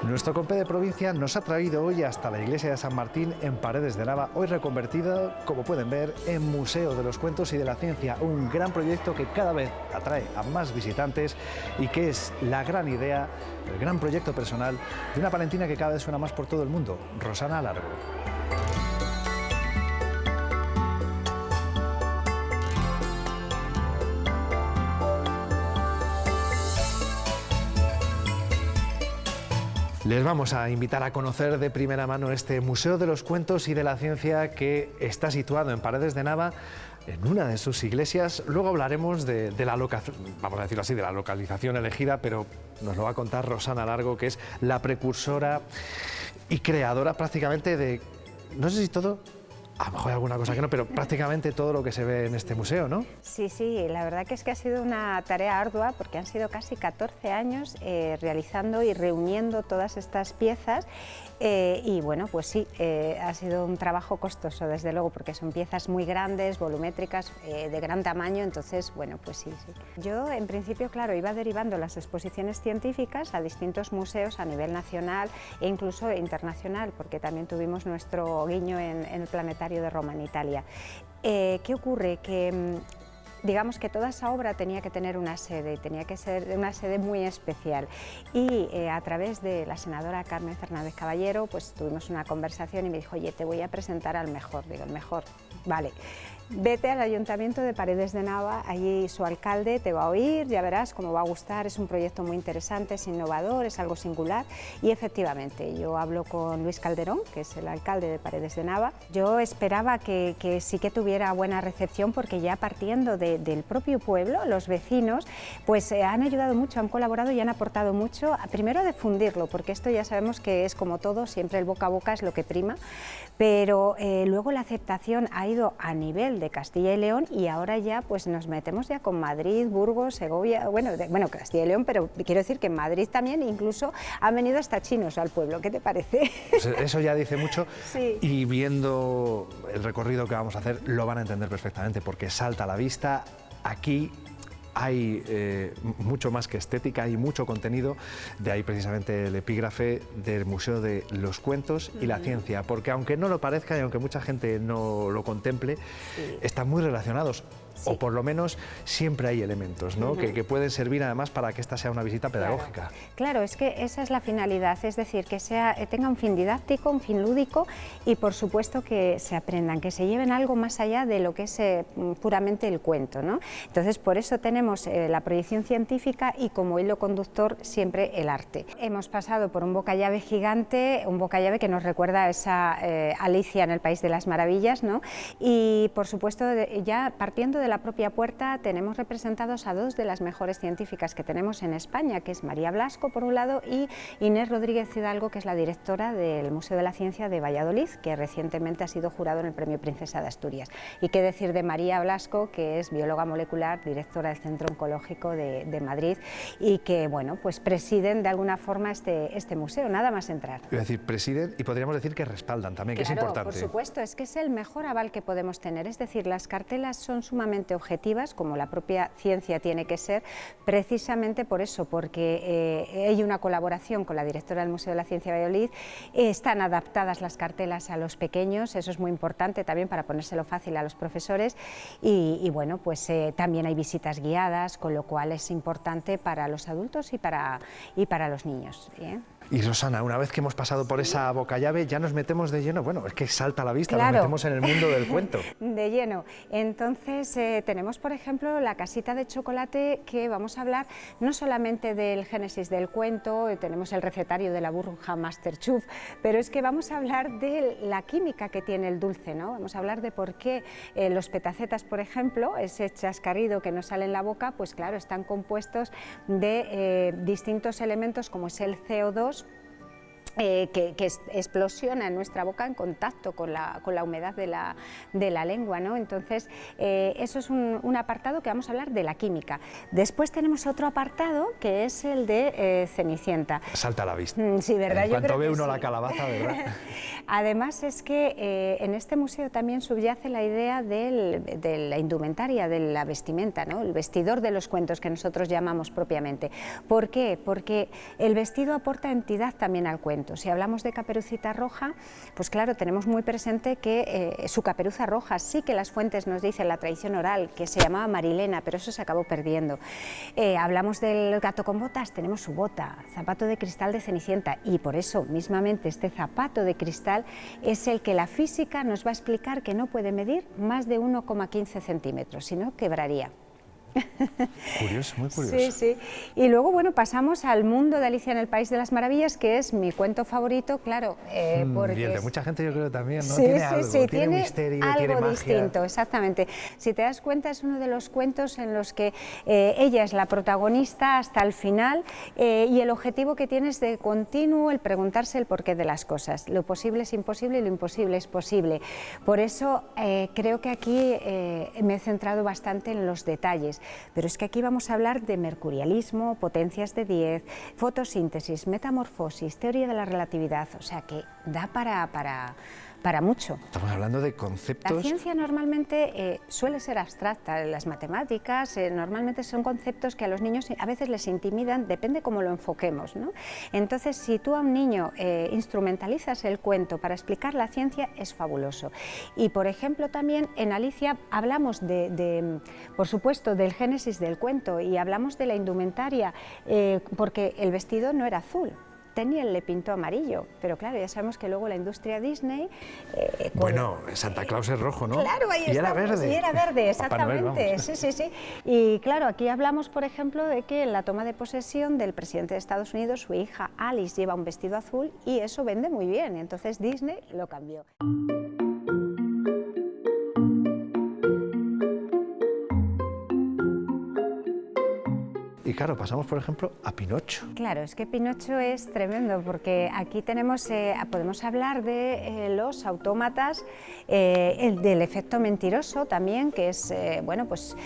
Nuestro compe de provincia nos ha traído hoy hasta la iglesia de San Martín en Paredes de Nava, hoy reconvertida, como pueden ver, en Museo de los Cuentos y de la Ciencia, un gran proyecto que cada vez atrae a más visitantes y que es la gran idea, el gran proyecto personal de una palentina que cada vez suena más por todo el mundo, Rosana Alargo. Les vamos a invitar a conocer de primera mano este Museo de los Cuentos y de la Ciencia que está situado en Paredes de Nava, en una de sus iglesias. Luego hablaremos de la vamos a decirlo así, de la localización elegida, pero nos lo va a contar Rosana Alargo, que es la precursora y creadora prácticamente de, no sé si todo, a lo mejor hay alguna cosa que no, pero prácticamente todo lo que se ve en este museo, ¿no? Sí, sí, la verdad que es que ha sido una tarea ardua porque han sido casi 14 años realizando y reuniendo todas estas piezas y bueno, pues sí, ha sido un trabajo costoso desde luego porque son piezas muy grandes, volumétricas, de gran tamaño, entonces bueno, pues sí, sí. Yo en principio, claro, iba derivando las exposiciones científicas a distintos museos a nivel nacional e incluso internacional, porque también tuvimos nuestro guiño en el Planetario de Roma, en Italia. ¿Qué ocurre? Que digamos que toda esa obra tenía que tener una sede, tenía que ser una sede muy especial y a través de la senadora Carmen Fernández Caballero pues tuvimos una conversación y me dijo, oye, te voy a presentar al mejor. Digo, el mejor, vale. Vete al Ayuntamiento de Paredes de Nava, allí su alcalde te va a oír, ya verás cómo va a gustar, es un proyecto muy interesante, es innovador, es algo singular y efectivamente yo hablo con Luis Calderón, que es el alcalde de Paredes de Nava. Yo esperaba que sí que tuviera buena recepción porque ya partiendo del propio pueblo, los vecinos pues han ayudado mucho, han colaborado y han aportado mucho, primero a difundirlo, porque esto ya sabemos que es como todo, siempre el boca a boca es lo que prima, pero luego la aceptación ha ido a nivel de Castilla y León y ahora ya pues nos metemos ya con Madrid, Burgos, Segovia, bueno, Castilla y León, pero quiero decir que en Madrid también incluso han venido hasta chinos al pueblo, ¿qué te parece? Pues eso ya dice mucho. Sí. Y viendo el recorrido que vamos a hacer lo van a entender perfectamente porque salta a la vista. Aquí hay mucho más que estética, hay mucho contenido, de ahí precisamente el epígrafe del Museo de los Cuentos y la Ciencia, porque aunque no lo parezca y aunque mucha gente no lo contemple, sí, están muy relacionados. Sí. O por lo menos siempre hay elementos, ¿no? que pueden servir además para que esta sea una visita pedagógica. Claro, es que esa es la finalidad, es decir, que tenga un fin didáctico, un fin lúdico y por supuesto que se aprendan, que se lleven algo más allá de lo que es puramente el cuento, ¿no? Entonces por eso tenemos la proyección científica y como hilo conductor siempre el arte. Hemos pasado por un bocallave gigante, un bocallave que nos recuerda a esa Alicia en el País de las Maravillas, ¿no? Y por supuesto ya partiendo de la propia puerta tenemos representados a dos de las mejores científicas que tenemos en España, que es María Blasco por un lado y Inés Rodríguez Hidalgo, que es la directora del Museo de la Ciencia de Valladolid, que recientemente ha sido jurado en el Premio Princesa de Asturias. Y qué decir de María Blasco, que es bióloga molecular, directora del Centro Oncológico de Madrid y que bueno, pues presiden de alguna forma este museo, nada más entrar. Es decir, presiden y podríamos decir que respaldan también, claro, que es importante. Por supuesto, es que es el mejor aval que podemos tener, es decir, las cartelas son sumamente objetivas, como la propia ciencia tiene que ser, precisamente por eso, porque hay una colaboración con la directora del Museo de la Ciencia de Valladolid, están adaptadas las cartelas a los pequeños, eso es muy importante también para ponérselo fácil a los profesores y bueno, pues también hay visitas guiadas, con lo cual es importante para los adultos y para los niños. ¿Bien? Y Rosana, una vez que hemos pasado por esa bocallave, ya nos metemos de lleno, bueno, es que salta a la vista, claro, nos metemos en el mundo del cuento. De lleno. Entonces, tenemos, por ejemplo, la casita de chocolate, que vamos a hablar no solamente del génesis del cuento, tenemos el recetario de la burbuja Masterchef, pero es que vamos a hablar de la química que tiene el dulce, ¿no? Vamos a hablar de por qué los petacetas, por ejemplo, ese chascarrido que nos sale en la boca, pues claro, están compuestos de distintos elementos como es el CO2, que explosiona en nuestra boca en contacto con la humedad de la lengua, ¿no? Entonces, eso es un apartado que vamos a hablar de la química. Después tenemos otro apartado que es el de Cenicienta. Salta a la vista. Sí, ¿verdad? En cuanto ve uno la calabaza, ¿verdad? Además es que en este museo también subyace la idea de la indumentaria, de la vestimenta, ¿no? El vestidor de los cuentos que nosotros llamamos propiamente. ¿Por qué? Porque el vestido aporta entidad también al cuento. Si hablamos de Caperucita Roja, pues claro, tenemos muy presente que su caperuza roja, sí que las fuentes nos dicen, la tradición oral, que se llamaba Marilena, pero eso se acabó perdiendo. Hablamos del gato con botas, tenemos su bota, zapato de cristal de Cenicienta, y por eso mismamente este zapato de cristal es el que la física nos va a explicar que no puede medir más de 1,15 centímetros, si no quebraría. Curioso, muy curioso. Sí, sí. Y luego, bueno, pasamos al mundo de Alicia en el País de las Maravillas, que es mi cuento favorito, claro. Y el de mucha gente yo creo también, ¿no? Sí, Tiene sí, algo, sí, tiene misterio, tiene algo magia. distinto, exactamente. Si te das cuenta, es uno de los cuentos en los que ella es la protagonista hasta el final, y el objetivo que tiene es de continuo el preguntarse el porqué de las cosas. Lo posible es imposible y lo imposible es posible. Por eso creo que aquí me he centrado bastante en los detalles. Pero es que aquí vamos a hablar de mercurialismo, potencias de 10, fotosíntesis, metamorfosis, teoría de la relatividad, o sea que da para mucho. Estamos hablando de conceptos... La ciencia normalmente suele ser abstracta, las matemáticas normalmente son conceptos que a los niños a veces les intimidan, depende cómo lo enfoquemos, ¿no? Entonces, si tú a un niño instrumentalizas el cuento para explicar la ciencia, es fabuloso. Y, por ejemplo, también en Alicia hablamos por supuesto, del génesis del cuento, y hablamos de la indumentaria, porque el vestido no era azul. Tenniel le pintó amarillo, pero claro, ya sabemos que luego la industria Disney... bueno, Santa Claus es rojo, ¿no? Claro, ahí y está, era verde. Y era verde, Papá Noel, exactamente, sí, sí, sí. Y claro, aquí hablamos, por ejemplo, de que en la toma de posesión del presidente de Estados Unidos, su hija Alice lleva un vestido azul y eso vende muy bien, entonces Disney lo cambió. Y claro, pasamos, por ejemplo, a Pinocho. Claro, es que Pinocho es tremendo, porque aquí podemos hablar de los autómatas, del efecto mentiroso también, que es, bueno, pues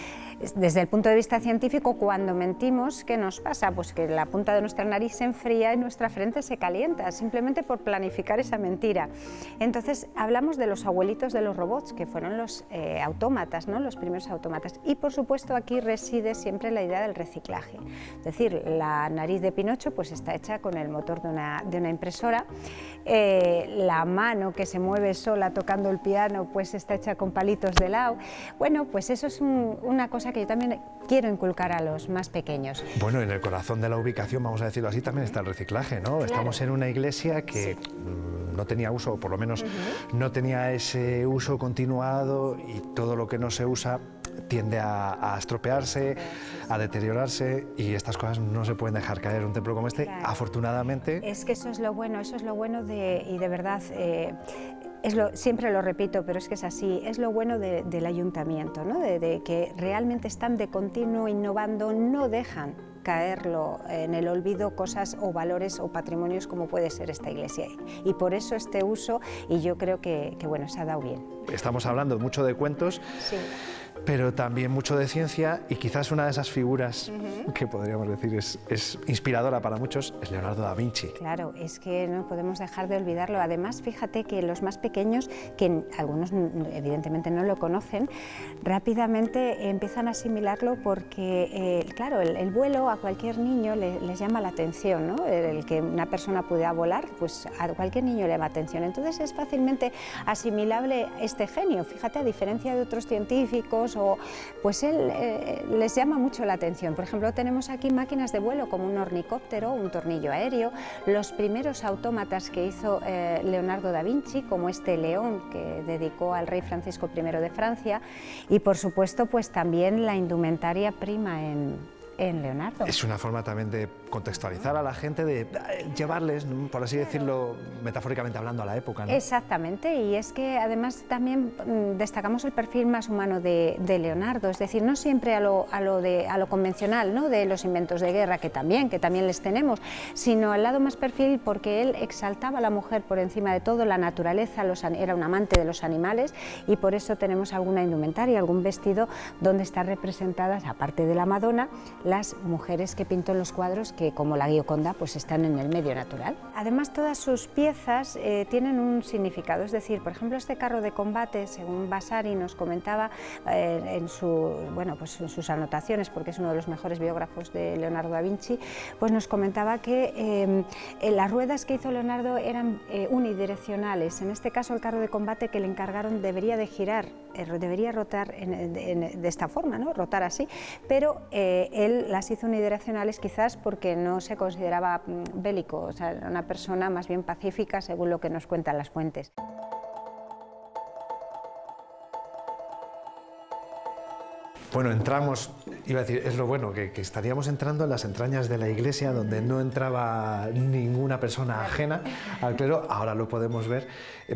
desde el punto de vista científico, cuando mentimos, ¿qué nos pasa? Pues que la punta de nuestra nariz se enfría y nuestra frente se calienta, simplemente por planificar esa mentira. Entonces, hablamos de los abuelitos de los robots, que fueron los autómatas, ¿no? Los primeros autómatas. Y, por supuesto, aquí reside siempre la idea del reciclaje. Es decir, la nariz de Pinocho pues, está hecha con el motor de una impresora, la mano que se mueve sola tocando el piano pues está hecha con palitos de helado. Bueno, pues eso es una cosa que yo también quiero inculcar a los más pequeños. Bueno, en el corazón de la ubicación, vamos a decirlo así, también está el reciclaje, ¿no? Claro. Estamos en una iglesia que no tenía uso, o por lo menos no tenía ese uso continuado, y todo lo que no se usa tiende a estropearse, a deteriorarse, y estas cosas no se pueden dejar caer en un templo como este, claro. Afortunadamente. Es que eso es lo bueno y de verdad, siempre lo repito, pero es que es así, es lo bueno del ayuntamiento, ¿no? de que realmente están de continuo innovando, no dejan caerlo en el olvido cosas o valores o patrimonios como puede ser esta iglesia, y por eso este uso, y yo creo que bueno, se ha dado bien. Estamos hablando mucho de cuentos, sí, pero también mucho de ciencia, y quizás una de esas figuras que podríamos decir es inspiradora para muchos es Leonardo da Vinci. Claro, es que no podemos dejar de olvidarlo. Además, fíjate que los más pequeños, que algunos evidentemente no lo conocen, rápidamente empiezan a asimilarlo porque, claro, el vuelo a cualquier niño les llama la atención, ¿no? El que una persona pueda volar, pues a cualquier niño le llama atención. Entonces es fácilmente asimilable este genio. Fíjate, a diferencia de otros científicos, pues él les llama mucho la atención. Por ejemplo, tenemos aquí máquinas de vuelo como un ornicóptero, un tornillo aéreo, los primeros autómatas que hizo Leonardo da Vinci, como este león que dedicó al rey Francisco I de Francia, y por supuesto pues también la indumentaria prima en en Leonardo. Es una forma también de contextualizar a la gente, de llevarles, por así decirlo, metafóricamente hablando, a la época, ¿no? Exactamente, y es que además también destacamos el perfil más humano de Leonardo, es decir, no siempre a lo convencional, ¿no?, de los inventos de guerra, que también les tenemos, sino al lado más perfil, porque él exaltaba a la mujer por encima de todo, la naturaleza, era un amante de los animales, y por eso tenemos alguna indumentaria, algún vestido donde están representadas, aparte de la Madonna, las mujeres que pintó en los cuadros, que como la Gioconda pues están en el medio natural. Además, todas sus piezas tienen un significado, es decir, por ejemplo, este carro de combate, según Vasari nos comentaba en sus anotaciones, porque es uno de los mejores biógrafos de Leonardo da Vinci, pues nos comentaba que las ruedas que hizo Leonardo eran unidireccionales. En este caso, el carro de combate que le encargaron debería de girar, debería rotar de esta forma, ¿no?, rotar así, pero él las hizo unidireccionales quizás porque no se consideraba bélico, o sea, era una persona más bien pacífica, según lo que nos cuentan las fuentes. Bueno, entramos, iba a decir, es lo bueno, que estaríamos entrando en las entrañas de la iglesia, donde no entraba ninguna persona ajena al clero. Ahora lo podemos ver,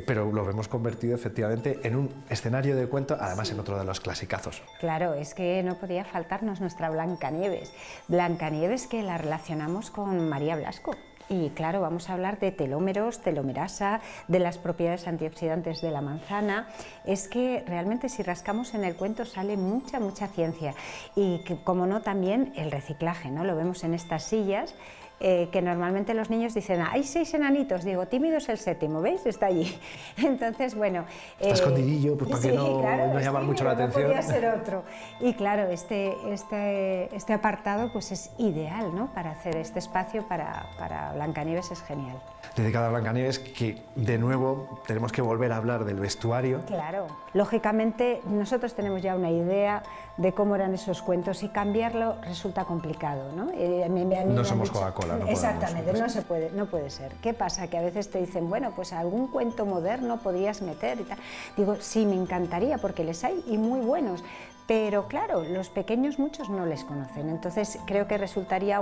pero lo hemos convertido efectivamente en un escenario de cuento, además en otro de los clasicazos. Claro, es que no podía faltarnos nuestra Blancanieves. Blancanieves, que la relacionamos con María Blasco. Y claro, vamos a hablar de telómeros, telomerasa, de las propiedades antioxidantes de la manzana. Es que realmente si rascamos en el cuento sale mucha ciencia. Y que, como no, también el reciclaje, ¿no? Lo vemos en estas sillas. Que normalmente los niños dicen, hay 6 enanitos, digo, tímido es el 7º, ¿veis? Está allí. Entonces, bueno... Está escondidillo, pues para que no llamar mucho la atención. No podía ser otro. Y claro, este apartado pues es ideal, ¿no?, para hacer este espacio para Blancanieves, es genial. Dedicado a Blancanieves, que de nuevo tenemos que volver a hablar del vestuario. Claro, lógicamente nosotros tenemos ya una idea de cómo eran esos cuentos y cambiarlo resulta complicado, ¿no? No somos Coca-Cola, no exactamente, podemos, no puede ser. ¿Qué pasa? Que a veces te dicen, bueno, pues algún cuento moderno podrías meter y tal. Digo, sí, me encantaría, porque les hay y muy buenos. Pero claro, los pequeños muchos no les conocen, entonces creo que resultaría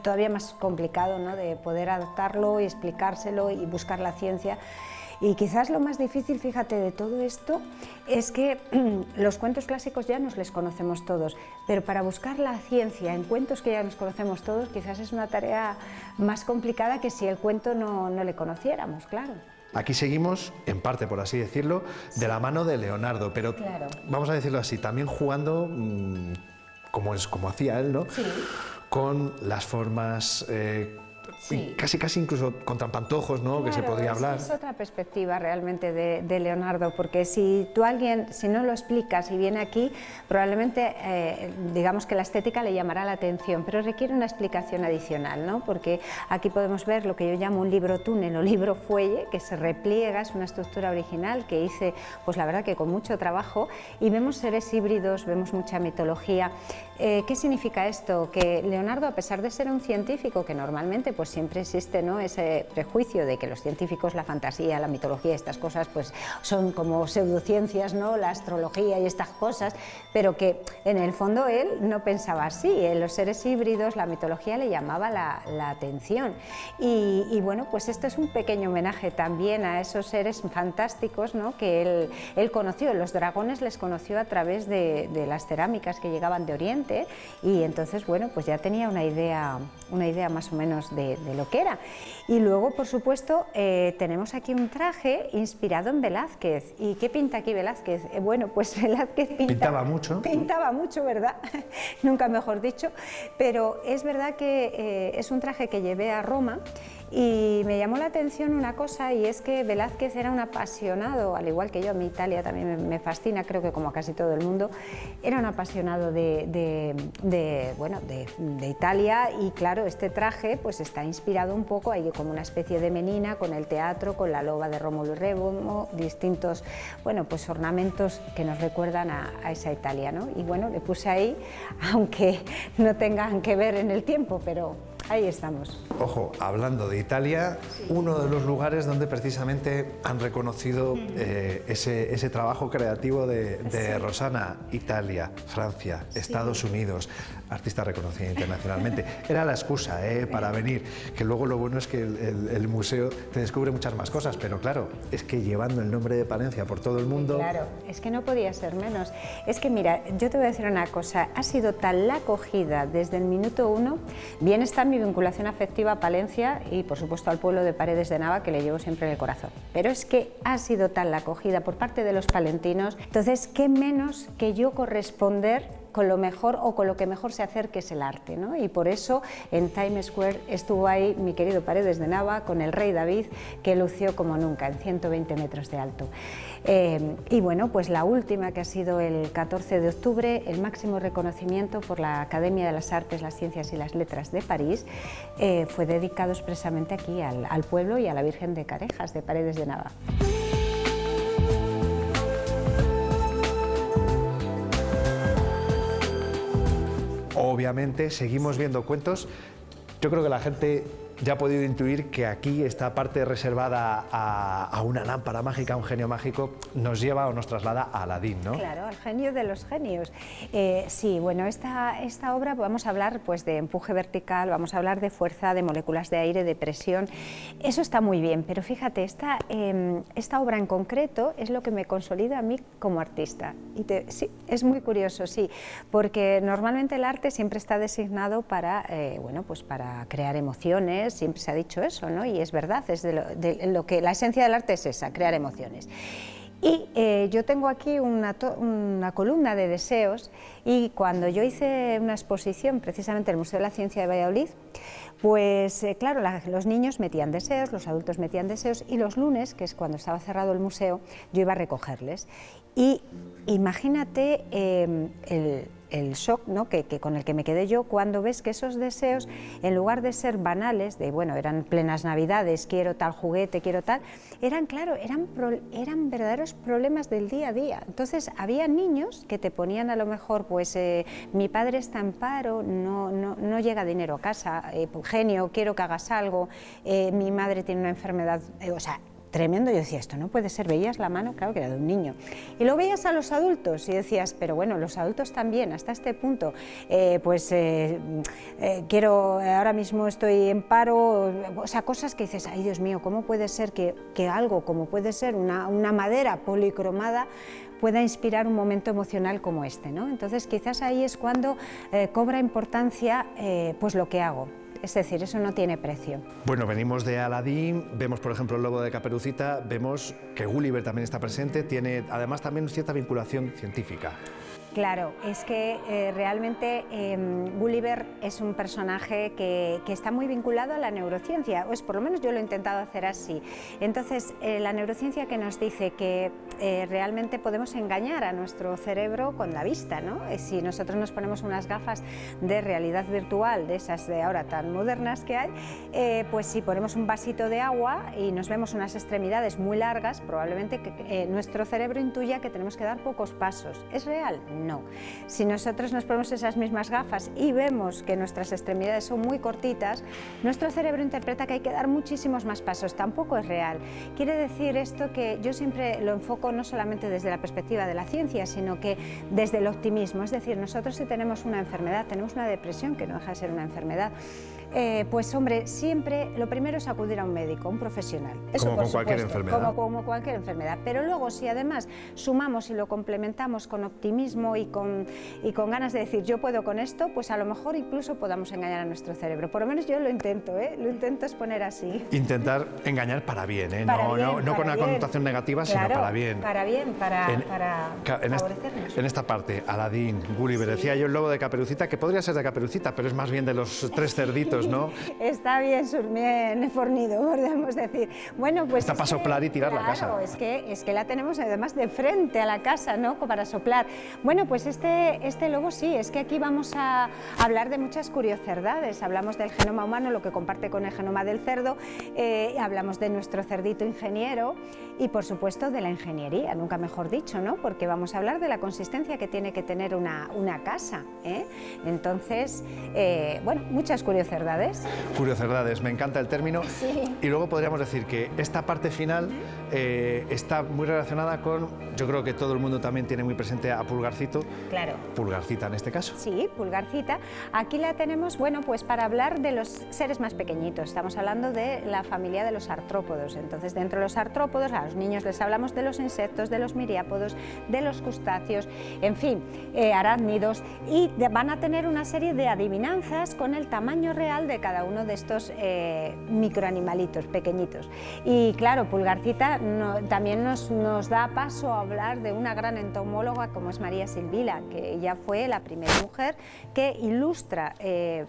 todavía más complicado, ¿no?, de poder adaptarlo y explicárselo y buscar la ciencia. Y quizás lo más difícil, fíjate, de todo esto es que los cuentos clásicos ya nos les conocemos todos, pero para buscar la ciencia en cuentos que ya nos conocemos todos quizás es una tarea más complicada que si el cuento no le conociéramos, claro. Aquí seguimos, en parte por así decirlo, de la mano de Leonardo, pero claro, vamos a decirlo así, también jugando, como hacía él, ¿no?, sí, con las formas, sí, casi incluso con trampantojos, ¿no?, claro, que se podría hablar. Es otra perspectiva realmente de Leonardo, porque si no lo explicas y viene aquí, probablemente digamos que la estética le llamará la atención, pero requiere una explicación adicional, ¿no?, porque aquí podemos ver lo que yo llamo un libro túnel o libro fuelle, que se repliega, es una estructura original que hice, pues la verdad que con mucho trabajo, y vemos seres híbridos, vemos mucha mitología. ¿Qué significa esto? Que Leonardo, a pesar de ser un científico, que normalmente pues siempre existe, ¿no?, ese prejuicio de que los científicos, la fantasía, la mitología, estas cosas pues son como pseudociencias, ¿no?, la astrología y estas cosas, pero que en el fondo él no pensaba así. Los seres híbridos, la mitología le llamaba la atención, y bueno, pues esto es un pequeño homenaje también a esos seres fantásticos, ¿no?, que él conoció. Los dragones les conoció a través de las cerámicas que llegaban de Oriente, y entonces, bueno, pues ya tenía una idea más o menos de lo que era. Y luego, por supuesto, tenemos aquí un traje inspirado en Velázquez. ¿Y qué pinta aquí Velázquez? Bueno, pues Velázquez pintaba mucho. Pintaba mucho, ¿verdad? Nunca mejor dicho. Pero es verdad que es un traje que llevé a Roma, y me llamó la atención una cosa, y es que Velázquez era un apasionado, al igual que yo. A mí Italia también me fascina, creo que como a casi todo el mundo, era un apasionado de Italia, y claro, este traje pues está inspirado un poco, hay como una especie de menina con el teatro, con la loba de Rómulo y Remo, distintos, bueno, pues ornamentos que nos recuerdan a esa Italia, ¿no? Y bueno, le puse ahí, aunque no tengan que ver en el tiempo, pero ahí estamos. Ojo, hablando de Italia, sí, uno de los lugares donde precisamente han reconocido ese trabajo creativo de sí, Rosana, Italia, Francia, sí, Estados Unidos. artista reconocida internacionalmente. Era la excusa para venir, que luego lo bueno es que el museo te descubre muchas más cosas, pero claro, es que llevando el nombre de Palencia por todo el mundo... Claro, es que no podía ser menos. Es que mira, yo te voy a decir una cosa, ha sido tal la acogida desde el minuto uno, bien está mi vinculación afectiva a Palencia y por supuesto al pueblo de Paredes de Nava, que le llevo siempre en el corazón, pero es que ha sido tal la acogida por parte de los palentinos, entonces qué menos que yo corresponder con lo mejor o con lo que mejor se acerque es el arte, ¿no? Y por eso en Times Square estuvo ahí mi querido Paredes de Nava con el rey David, que lució como nunca, en 120 metros de alto. Y bueno, pues la última, que ha sido el 14 de octubre, el máximo reconocimiento por la Academia de las Artes, las Ciencias y las Letras de París, fue dedicado expresamente aquí al pueblo y a la Virgen de Carejas de Paredes de Nava. Obviamente seguimos viendo cuentos. Yo creo que la gente ya ha podido intuir que aquí esta parte reservada a una lámpara mágica, a un genio mágico, nos lleva o nos traslada a Aladín, ¿no? Claro, al genio de los genios. Sí, bueno, esta obra vamos a hablar pues de empuje vertical, vamos a hablar de fuerza, de moléculas de aire, de presión. Eso está muy bien, pero fíjate, esta obra en concreto es lo que me consolida a mí como artista. Y sí, es muy curioso, sí, porque normalmente el arte siempre está designado para, bueno, pues para crear emociones. Siempre se ha dicho eso, ¿no? Y es verdad, es de lo que la esencia del arte es esa, crear emociones. Y yo tengo aquí una columna de deseos, y cuando yo hice una exposición precisamente en el Museo de la Ciencia de Valladolid, pues claro, los niños metían deseos, los adultos metían deseos, y los lunes, que es cuando estaba cerrado el museo, yo iba a recogerles. Y imagínate el shock, ¿no? que con el que me quedé yo cuando ves que esos deseos, en lugar de ser banales, de bueno, eran plenas navidades, quiero tal juguete, quiero tal, eran, claro, eran verdaderos problemas del día a día. Entonces había niños que te ponían a lo mejor, pues mi padre está en paro, no llega dinero a casa, genio, quiero que hagas algo, mi madre tiene una enfermedad, o sea, tremendo. Yo decía, esto no puede ser, veías la mano, claro que era de un niño, y lo veías a los adultos y decías, pero bueno, los adultos también, hasta este punto, quiero, ahora mismo estoy en paro, o sea, cosas que dices, ay Dios mío, ¿cómo puede ser que algo como puede ser una madera policromada pueda inspirar un momento emocional como este, ¿no? Entonces quizás ahí es cuando cobra importancia pues lo que hago. Es decir, eso no tiene precio. Bueno, venimos de Aladín, vemos por ejemplo el logo de Caperucita, vemos que Gulliver también está presente, tiene además también cierta vinculación científica. Claro, es que realmente Gulliver es un personaje que está muy vinculado a la neurociencia, pues por lo menos yo lo he intentado hacer así. Entonces, la neurociencia que nos dice que realmente podemos engañar a nuestro cerebro con la vista, ¿no? Si nosotros nos ponemos unas gafas de realidad virtual, de esas de ahora tan modernas que hay, pues si ponemos un vasito de agua y nos vemos unas extremidades muy largas, probablemente nuestro cerebro intuya que tenemos que dar pocos pasos. ¿Es real? No. Si nosotros nos ponemos esas mismas gafas y vemos que nuestras extremidades son muy cortitas, nuestro cerebro interpreta que hay que dar muchísimos más pasos. Tampoco es real. Quiere decir esto que yo siempre lo enfoco no solamente desde la perspectiva de la ciencia, sino que desde el optimismo. Es decir, nosotros si tenemos una enfermedad, tenemos una depresión, que no deja de ser una enfermedad, pues hombre, siempre lo primero es acudir a un médico, un profesional. Eso como con cualquier enfermedad. Como cualquier enfermedad. Pero luego, si además sumamos y lo complementamos con optimismo y con ganas de decir yo puedo con esto, pues a lo mejor incluso podamos engañar a nuestro cerebro. Por lo menos yo lo intento, lo intento exponer así. Intentar engañar para bien, no con una connotación negativa, claro, sino para bien. Para favorecernos. En esta parte, Aladín, Gulliver, sí. Decía yo el logo de Caperucita, que podría ser de Caperucita, pero es más bien de los tres cerditos, ¿no? Está bien fornido, podemos decir. Bueno, pues está para soplar y tirar claro, la casa. Es que la tenemos además de frente a la casa, ¿no? Para soplar. Bueno, pues este logo sí, es que aquí vamos a hablar de muchas curioserdades. Hablamos del genoma humano, lo que comparte con el genoma del cerdo, hablamos de nuestro cerdito ingeniero y por supuesto de la ingeniería, nunca mejor dicho, ¿no? Porque vamos a hablar de la consistencia que tiene que tener una casa, ¿eh? Entonces, bueno, muchas curioserdades. Curiocerdades. Curiocerdades, me encanta el término. Sí. Y luego podríamos decir que esta parte final está muy relacionada con, yo creo que todo el mundo también tiene muy presente a Pulgarcito. Claro. Pulgarcita en este caso. Sí, Pulgarcita. Aquí la tenemos, bueno, pues para hablar de los seres más pequeñitos. Estamos hablando de la familia de los artrópodos. Entonces, dentro de los artrópodos, a los niños les hablamos de los insectos, de los miriápodos, de los crustáceos, en fin, arácnidos, y van a tener una serie de adivinanzas con el tamaño real de cada uno de estos microanimalitos pequeñitos. Y claro, Pulgarcita también nos da paso a hablar de una gran entomóloga como es María Silvila, que ella fue la primera mujer que ilustra,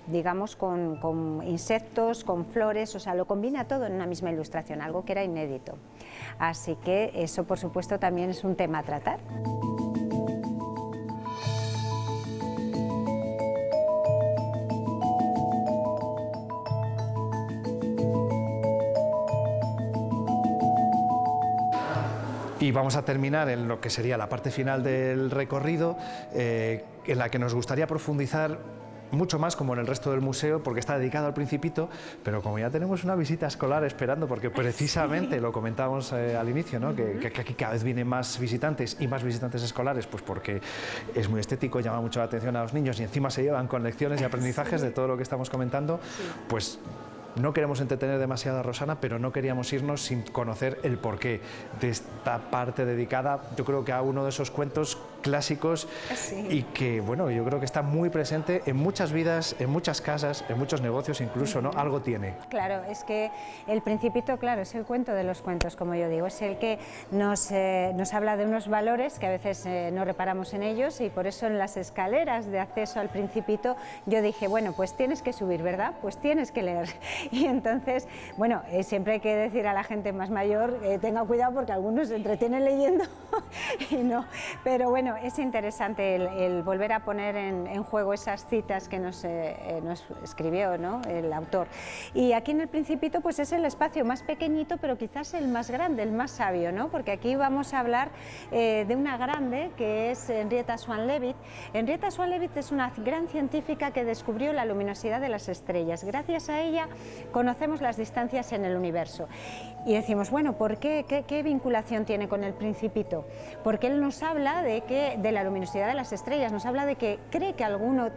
digamos, con insectos, con flores, o sea, lo combina todo en una misma ilustración, algo que era inédito. Así que eso, por supuesto, también es un tema a tratar. Y vamos a terminar en lo que sería la parte final del recorrido, en la que nos gustaría profundizar mucho más, como en el resto del museo, porque está dedicado al Principito, pero como ya tenemos una visita escolar esperando, porque precisamente lo comentábamos al inicio, ¿no? que aquí cada vez vienen más visitantes y más visitantes escolares, pues porque es muy estético, llama mucho la atención a los niños y encima se llevan con lecciones y aprendizajes de todo lo que estamos comentando, pues no queremos entretener demasiado a Rosana, pero no queríamos irnos sin conocer el porqué de esta parte dedicada, yo creo que a uno de esos cuentos clásicos y que, bueno, yo creo que está muy presente en muchas vidas, en muchas casas, en muchos negocios incluso, ¿no? Algo tiene. Claro, es que el Principito, claro, es el cuento de los cuentos, como yo digo, es el que nos habla de unos valores que a veces no reparamos en ellos, y por eso en las escaleras de acceso al Principito yo dije, bueno, pues tienes que subir, ¿verdad? Pues tienes que leer. Y entonces, bueno, siempre hay que decir a la gente más mayor, tenga cuidado porque algunos se entretienen leyendo y no, pero bueno, es interesante el volver a poner en juego esas citas que nos escribió, ¿no?, el autor. Y aquí en el Principito pues es el espacio más pequeñito, pero quizás el más grande, el más sabio, ¿no?, porque aquí vamos a hablar de una grande que es Henrietta Swan-Leavitt. Henrietta Swan-Leavitt es una gran científica que descubrió la luminosidad de las estrellas. Gracias a ella conocemos las distancias en el universo. Y decimos, bueno, ¿por qué? ¿Qué vinculación tiene con el Principito? Porque él nos habla de la luminosidad de las estrellas, nos habla de que cree que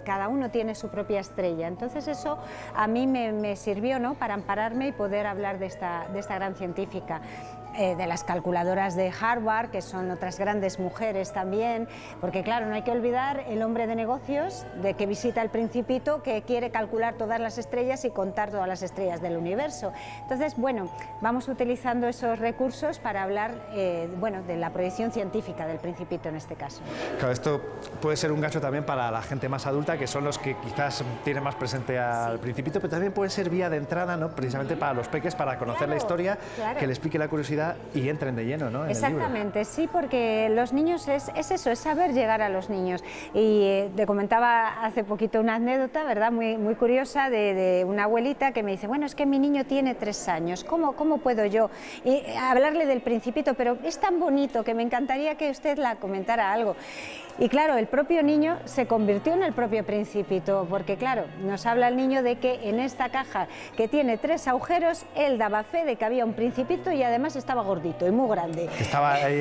cada uno tiene su propia estrella. Entonces eso a mí me sirvió, ¿no?, para ampararme y poder hablar de esta gran científica. De las calculadoras de Harvard, que son otras grandes mujeres también, porque claro, no hay que olvidar el hombre de negocios de que visita el Principito, que quiere calcular todas las estrellas y contar todas las estrellas del universo. Entonces, bueno, vamos utilizando esos recursos para hablar, bueno, de la proyección científica del Principito en este caso. Claro, esto puede ser un gancho también para la gente más adulta, que son los que quizás tienen más presente al Principito, pero también puede ser vía de entrada, ¿no?, precisamente para los peques, para conocer la historia, que les pique la curiosidad y entren de lleno, ¿no?, en exactamente, el libro. Sí, porque los niños es eso, es saber llegar a los niños. Y te comentaba hace poquito una anécdota, ¿verdad?, muy curiosa de una abuelita que me dice, bueno, es que mi niño tiene 3 años, ¿cómo puedo yo hablarle del Principito? Pero es tan bonito que me encantaría que usted la comentara algo. Y claro, el propio niño se convirtió en el propio Principito, porque claro, nos habla el niño de que en esta caja que tiene 3 agujeros, él daba fe de que había un Principito y además estaba gordito y muy grande. Estaba ahí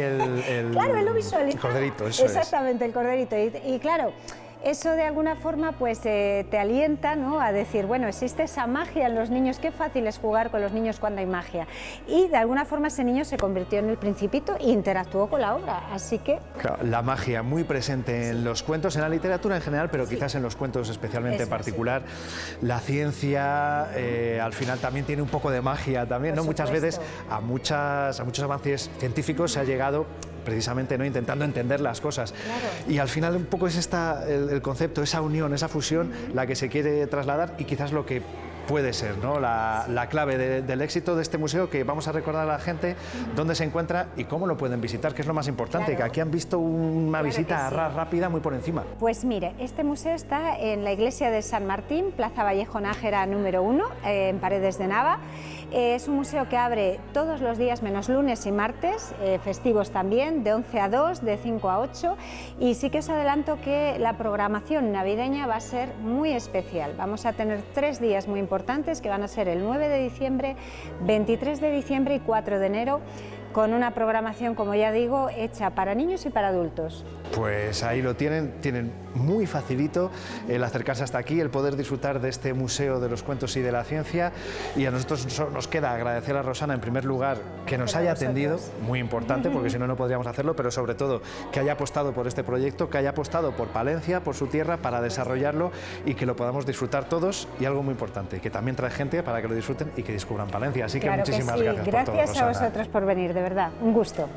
claro, él lo visualizaba. El corderito, eso exactamente, el corderito. Y claro, eso de alguna forma pues te alienta, ¿no?, a decir, bueno, existe esa magia en los niños, qué fácil es jugar con los niños cuando hay magia. Y de alguna forma ese niño se convirtió en el Principito e interactuó con la obra, así que... Claro, la magia muy presente en los cuentos, en la literatura en general, pero quizás en los cuentos especialmente en particular. La ciencia al final también tiene un poco de magia también, ¿no? Muchas veces a muchos avances científicos se ha llegado precisamente, ¿no?, intentando entender las cosas. Claro. Y al final un poco es el concepto, esa unión, esa fusión, la que se quiere trasladar, y quizás lo que puede ser, ¿no?, la clave del éxito de este museo, que vamos a recordar a la gente dónde se encuentra y cómo lo pueden visitar, que es lo más importante, claro, que aquí han visto una visita rápida muy por encima. Pues mire, este museo está en la iglesia de San Martín, Plaza Vallejo Nájera número 1, en Paredes de Nava. Es un museo que abre todos los días menos lunes y martes, festivos también, de 11 a 2, de 5 a 8, y sí que os adelanto que la programación navideña va a ser muy especial. Vamos a tener 3 días muy importantes, que van a ser el 9 de diciembre, 23 de diciembre y 4 de enero, con una programación, como ya digo, hecha para niños y para adultos. Pues ahí lo tienen muy facilito el acercarse hasta aquí, el poder disfrutar de este Museo de los Cuentos y de la Ciencia, y a nosotros nos queda agradecer a Rosana, en primer lugar, que nos haya atendido, muy importante, porque si no, no podríamos hacerlo, pero sobre todo que haya apostado por este proyecto, que haya apostado por Palencia, por su tierra, para desarrollarlo y que lo podamos disfrutar todos, y algo muy importante, que también trae gente para que lo disfruten y que descubran Palencia. Así que claro muchísimas que sí. gracias por todo, Rosana. Gracias a vosotros por venir, de verdad, un gusto.